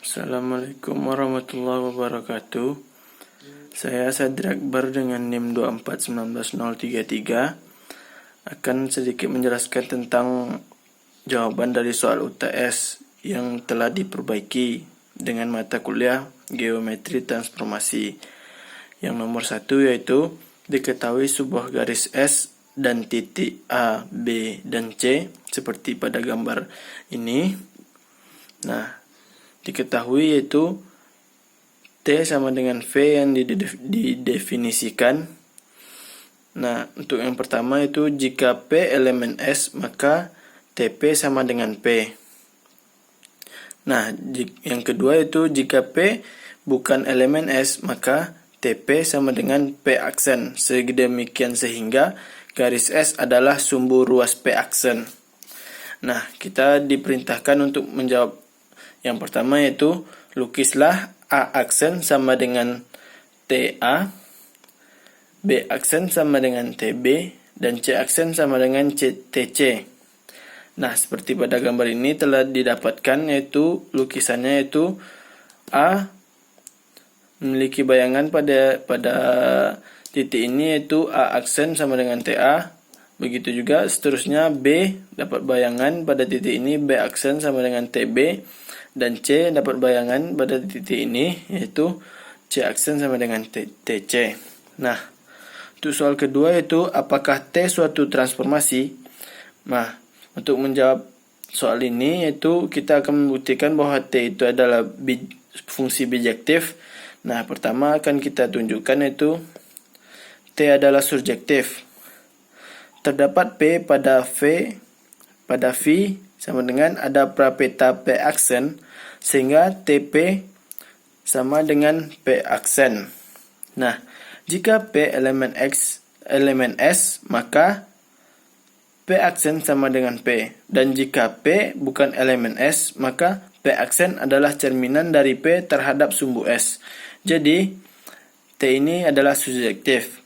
Assalamualaikum warahmatullahi wabarakatuh. Saya Sadri Akbar dengan NIM 2419033 akan sedikit menjelaskan tentang jawaban dari soal UTS yang telah diperbaiki dengan mata kuliah Geometri Transformasi. Yang nomor 1 yaitu diketahui sebuah garis S dan titik A, B, dan C seperti pada gambar ini. Nah, diketahui yaitu T sama dengan V yang didefinisikan. Nah, untuk yang pertama itu jika P elemen S maka TP sama dengan P. Nah, yang kedua itu jika P bukan elemen S maka TP sama dengan P aksen. Sedemikian sehingga garis S adalah sumbu ruas P aksen. Nah, kita diperintahkan untuk menjawab yang pertama yaitu lukislah A aksen sama dengan TA, B aksen sama dengan TB, dan C aksen sama dengan TC. Nah, seperti pada gambar ini telah didapatkan yaitu lukisannya yaitu A memiliki bayangan pada titik ini yaitu A aksen sama dengan TA. Begitu juga seterusnya B dapat bayangan pada titik ini B aksen sama dengan TB. Dan C dapat bayangan pada titik ini yaitu C aksen sama dengan TC. Nah, untuk soal kedua yaitu apakah T suatu transformasi? Nah, untuk menjawab soal ini yaitu kita akan membuktikan bahwa T itu adalah fungsi bijektif. Nah, pertama akan kita tunjukkan yaitu T adalah surjektif. Terdapat P pada V sama dengan ada prapeta P aksen sehingga TP sama dengan P aksen. Nah, jika P elemen S maka P aksen sama dengan P, dan jika P bukan elemen S maka P aksen adalah cerminan dari P terhadap sumbu S. Jadi T ini adalah surjektif.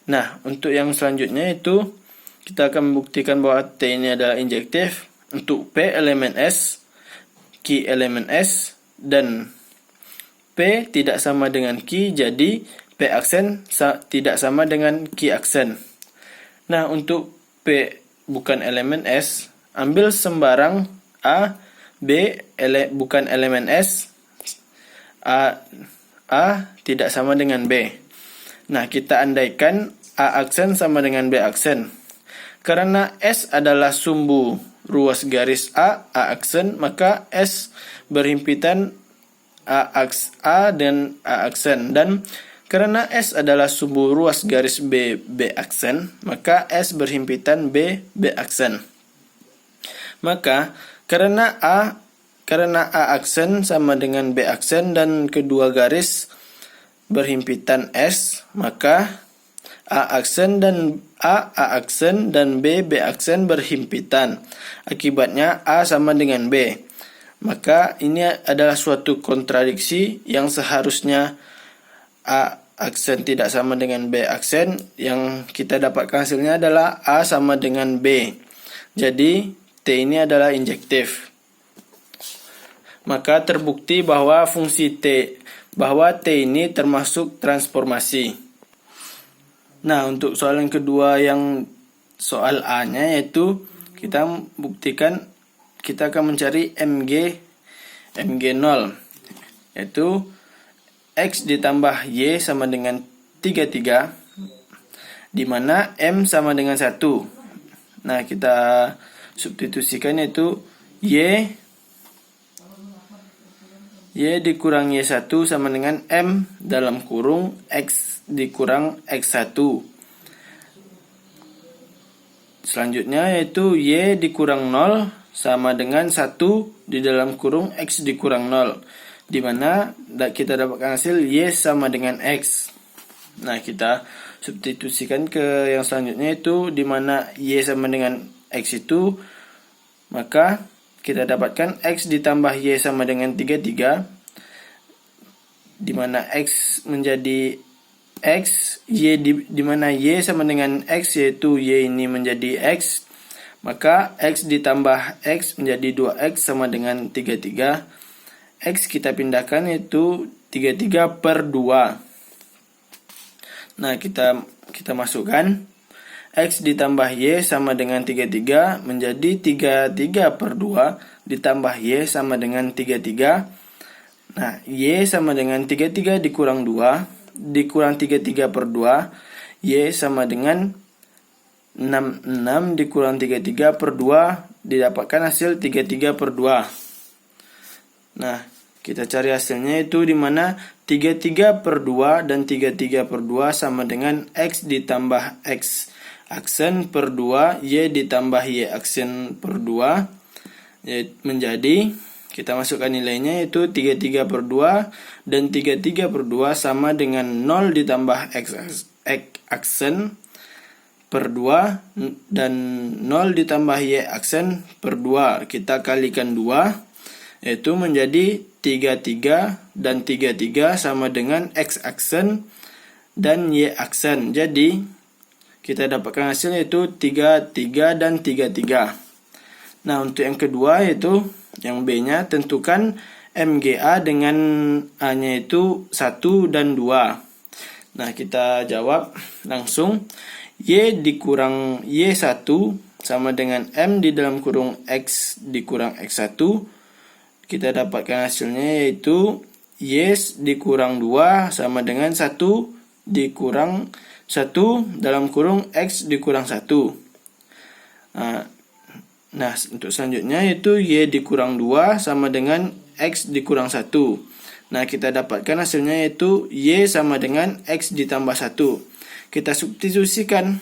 Nah, untuk yang selanjutnya itu kita akan membuktikan bahwa T ini adalah injektif. Untuk P elemen S, Q elemen S, dan P tidak sama dengan Q, jadi P aksen tidak sama dengan Q aksen. Nah, untuk P bukan elemen S, ambil sembarang A, B bukan elemen S, A tidak sama dengan B. Nah, kita andaikan A aksen sama dengan B aksen. Karena S adalah sumbu ruas garis A aksen, maka S berhimpitan A dan A aksen. Dan karena S adalah sumbu ruas garis B aksen, maka S berhimpitan B aksen. Maka karena A aksen sama dengan B aksen dan kedua garis berhimpitan S, maka A aksen dan B aksen berhimpitan. Akibatnya A sama dengan B. Maka ini adalah suatu kontradiksi yang seharusnya A aksen tidak sama dengan B aksen. Yang kita dapatkan hasilnya adalah A sama dengan B. Jadi T ini adalah injektif. Maka terbukti bahwa T ini termasuk transformasi. Nah, untuk soal yang kedua yang soal A-nya yaitu kita buktikan kita akan mencari MG0 yaitu X ditambah Y sama dengan 33 di mana M sama dengan 1. Nah, kita substitusikan yaitu Y dikurang Y1 sama dengan M dalam kurung X dikurang X1. Selanjutnya yaitu Y dikurang 0 sama dengan 1 di dalam kurung X dikurang 0. Di mana kita dapatkan hasil Y sama dengan X. Nah, kita substitusikan ke yang selanjutnya itu di mana Y sama dengan X itu, maka kita dapatkan X ditambah Y sama dengan 33, di mana X menjadi X, di mana Y sama dengan X yaitu Y ini menjadi X, maka X ditambah X menjadi 2X sama dengan 33. X kita pindahkan yaitu 33 per 2. Nah, kita masukkan X ditambah Y sama dengan 33 menjadi 33 per 2 ditambah Y sama dengan 33. Nah, Y sama dengan 33 dikurang 2, dikurang 33 per 2, Y sama dengan 66 dikurang 33 per 2, didapatkan hasil 33 per 2. Nah, kita cari hasilnya itu di mana 33 per 2 dan 33 per 2 sama dengan X ditambah X aksen per 2, Y ditambah Y aksen per 2, menjadi, kita masukkan nilainya yaitu 33 per 2 dan 33 per 2 sama dengan 0 ditambah X aksen per 2 dan 0 ditambah Y aksen per 2. Kita kalikan 2, yaitu menjadi 33 dan 33 sama dengan X aksen dan Y aksen. Jadi, kita dapatkan hasil yaitu 33 dan 33. Nah, untuk yang kedua yaitu yang B-nya, tentukan MGA dengan A-nya itu 1 dan 2. Nah, kita jawab langsung. Y dikurang Y1 sama dengan M di dalam kurung X dikurang X1. Kita dapatkan hasilnya yaitu Y dikurang 2 sama dengan 1 dikurang 1 dalam kurung X dikurang 1. Nah, untuk selanjutnya yaitu Y dikurang 2 sama dengan X dikurang 1. Nah, kita dapatkan hasilnya yaitu Y sama dengan X ditambah 1. Kita substitusikan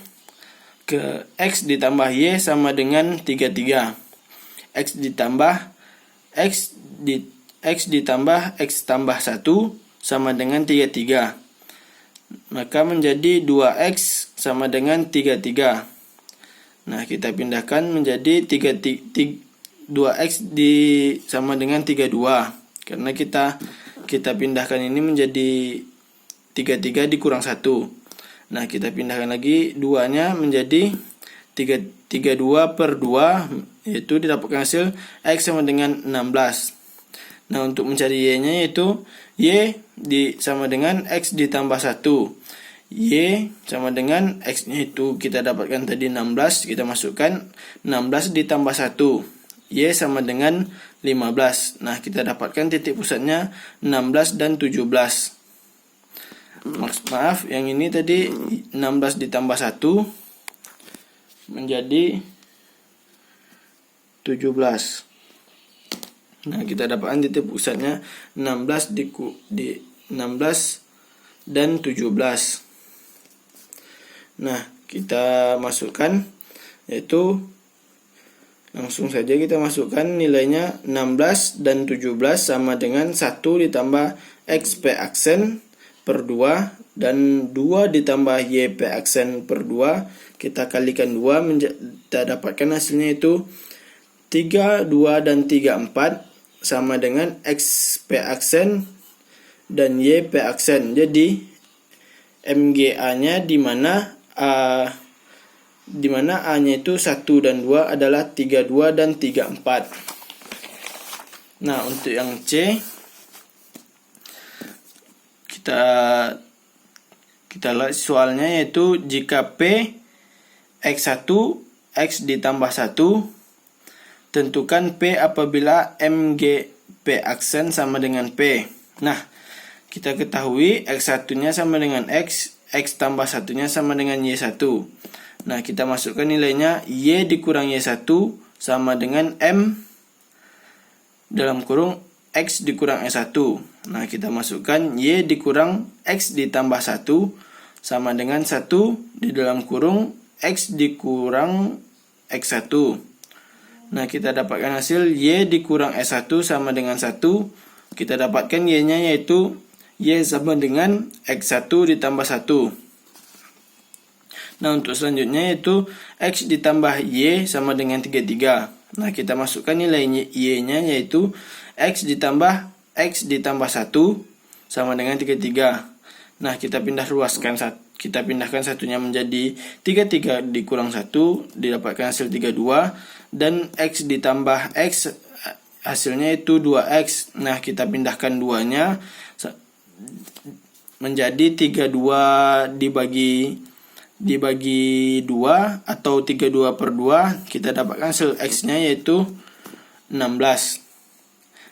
ke X ditambah Y sama dengan 33. X ditambah X tambah 1 sama dengan 33. Maka menjadi 2X sama dengan 33. Nah, kita pindahkan menjadi 2X sama dengan 32. Karena kita pindahkan ini menjadi 33 dikurang 1. Nah, kita pindahkan lagi 2-nya menjadi 32 per 2, yaitu didapatkan hasil X sama dengan 16. Nah, untuk mencari Y-nya yaitu Y sama dengan X ditambah 1. Y sama dengan X-nya itu kita dapatkan tadi 16. Kita masukkan 16 ditambah 1. Y sama dengan 15. Nah, kita dapatkan titik pusatnya 16 dan 17. Maaf, yang ini tadi 16 ditambah 1 menjadi 17. Nah, kita dapatkan titik pusatnya 16 di 16 dan 17. Nah, kita masukkan yaitu langsung saja kita masukkan nilainya 16 dan 17 sama dengan 1 ditambah XP aksen per 2 dan 2 ditambah YP aksen per 2. Kita kalikan 2, kita dapatkan hasilnya itu 3, 2 dan 3, 4 sama dengan XP aksen dan YP aksen. Jadi MGA-nya di mana A-nya itu 1 dan 2 adalah 32 dan 34. Nah, untuk yang C kita lihat soalnya yaitu jika P X1 X ditambah 1, tentukan P apabila MGP aksen sama dengan P. Nah, kita ketahui X1-nya sama dengan X, X tambah 1-nya sama dengan Y1. Nah, kita masukkan nilainya Y dikurang Y1 sama dengan M dalam kurung X dikurang Y1. Nah, kita masukkan Y dikurang X ditambah 1 sama dengan 1 di dalam kurung X dikurang X1. Nah, kita dapatkan hasil Y dikurang S1 sama dengan 1. Kita dapatkan Y-nya yaitu Y sama dengan X1 ditambah 1. Nah, untuk selanjutnya yaitu X ditambah Y sama dengan 33. Nah, kita masukkan nilai Y-nya yaitu X ditambah 1 sama dengan 33. Nah, kita pindahkan satunya menjadi 33 dikurang 1, didapatkan hasil 32. Dan X ditambah X hasilnya itu 2X. Nah, kita pindahkan 2-nya menjadi 32 dibagi 2 atau 32 per 2, kita dapatkan hasil X-nya yaitu 16.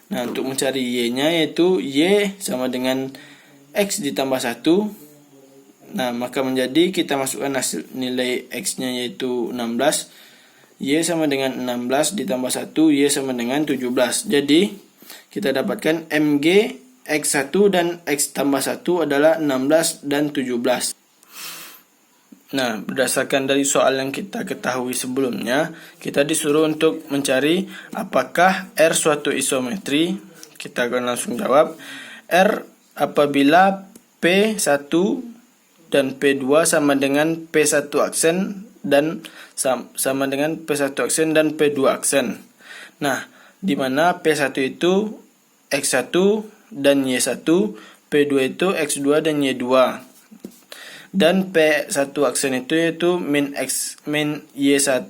Nah, untuk mencari Y-nya yaitu Y sama dengan X ditambah 1. Nah, maka menjadi kita masukkan hasil nilai X-nya yaitu 16. Y sama dengan 16 ditambah 1, Y sama dengan 17. Jadi, kita dapatkan MG X1 dan X tambah 1 adalah 16 dan 17. Nah, berdasarkan dari soal yang kita ketahui sebelumnya, kita disuruh untuk mencari apakah R suatu isometri. Kita akan langsung jawab. R apabila P1 dan P2 sama dengan P1 aksen dan sama dengan P1 aksen dan P2 aksen. Nah, di mana P1 itu X1 dan Y1, P2 itu X2 dan Y2. Dan P1 aksen itu yaitu min X1 min Y1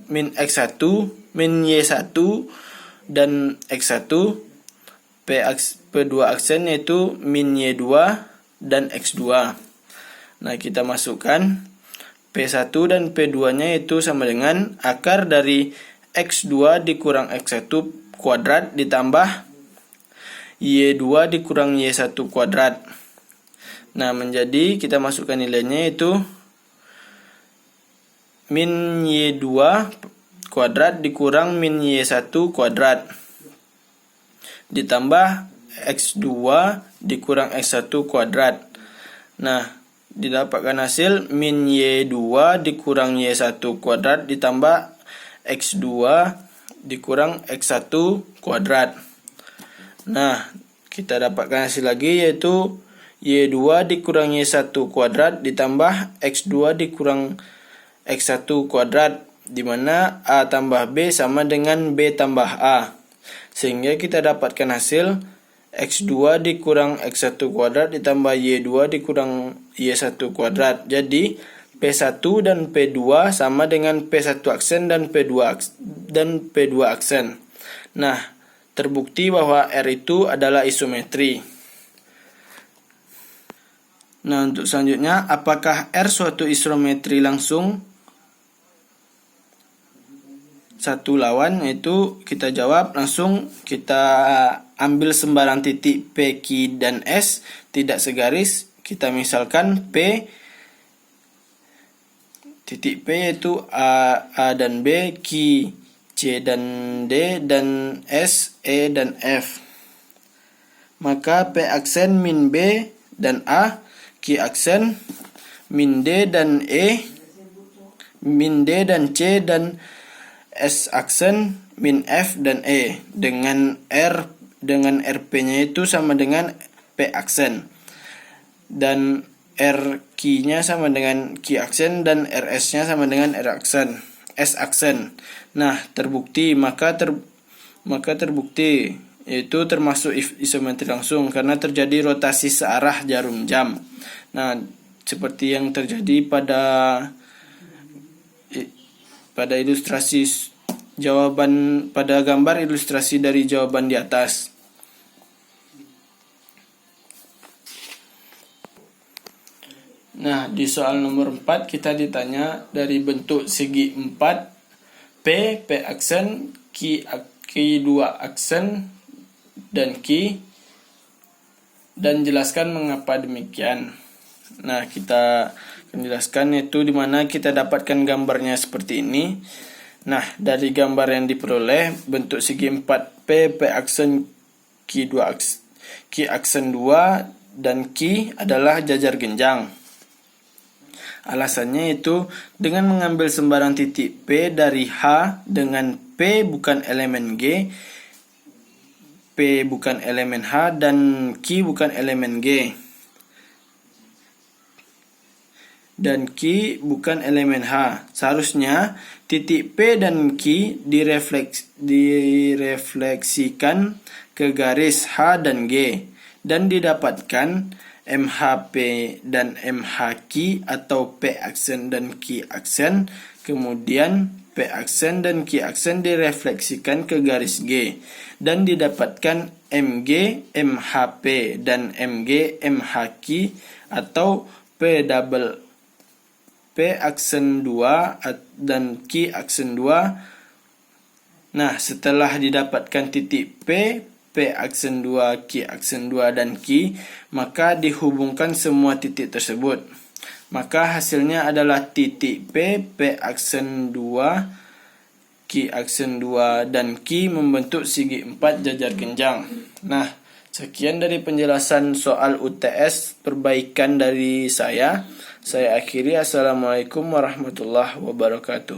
dan X1. P2 aksen yaitu min Y2 dan X2. Nah, kita masukkan P1 dan P2-nya itu sama dengan akar dari X2 dikurang X1 kuadrat ditambah Y2 dikurang Y1 kuadrat. Nah, menjadi kita masukkan nilainya itu min Y2 kuadrat dikurang min Y1 kuadrat ditambah X2 dikurang X1 kuadrat. Nah, didapatkan hasil min Y2 dikurang Y1 kuadrat ditambah X2 dikurang X1 kuadrat. Nah, kita dapatkan hasil lagi yaitu Y2 dikurang Y1 kuadrat ditambah X2 dikurang X1 kuadrat, di mana A tambah B sama dengan B tambah A. Sehingga kita dapatkan hasil X2 dikurang X1 kuadrat ditambah Y2 dikurang Y1 kuadrat. Jadi P1 dan P2 sama dengan P1 aksen dan P2 aksen. Nah, terbukti bahwa R itu adalah isometri. Nah, untuk selanjutnya, apakah R suatu isometri langsung? Satu lawan, yaitu kita jawab langsung, kita ambil sembarang titik P, Q, dan S, tidak segaris. Kita misalkan P, titik P yaitu A dan B, Q, C dan D, dan S, E dan F. Maka P aksen min B dan A, Q aksen min D dan E, min D dan C, dan S aksen min F dan E, dengan RP-nya itu sama dengan P aksen, dan RQ-nya sama dengan Q aksen, dan RS-nya sama dengan S aksen. Nah, terbukti, maka terbukti yaitu termasuk isometri langsung karena terjadi rotasi searah jarum jam. Nah, seperti yang terjadi pada ilustrasi jawaban, pada gambar ilustrasi dari jawaban di atas. Nah, di soal nomor 4 kita ditanya dari bentuk segi 4 P aksen, Q2 aksen, dan Q, dan jelaskan mengapa demikian. Nah, kita akan jelaskan yaitu di mana kita dapatkan gambarnya seperti ini. Nah, dari gambar yang diperoleh, bentuk segi 4P aksen, Q aksen 2 dan Q adalah jajar genjang. Alasannya itu dengan mengambil sembarang titik P dari H dengan P bukan elemen G, P bukan elemen H, dan Q bukan elemen G, dan Q bukan elemen H. Seharusnya titik P dan Q direfleksikan ke garis H dan G dan didapatkan MHP dan MHQ atau P aksen dan Q aksen. Kemudian P P aksen dan Q aksen direfleksikan ke garis G dan didapatkan MG, MHP dan MG, MHQ atau P double P aksen 2 dan Q aksen 2. Nah, setelah didapatkan titik P, P aksen 2, Q aksen 2 dan Q, maka dihubungkan semua titik tersebut. Maka hasilnya adalah titik P, P aksen 2, Q aksen 2 dan Q membentuk segi 4 jajar genjang. Nah, sekian dari penjelasan soal UTS perbaikan dari saya. Saya akhiri. Assalamualaikum warahmatullahi wabarakatuh.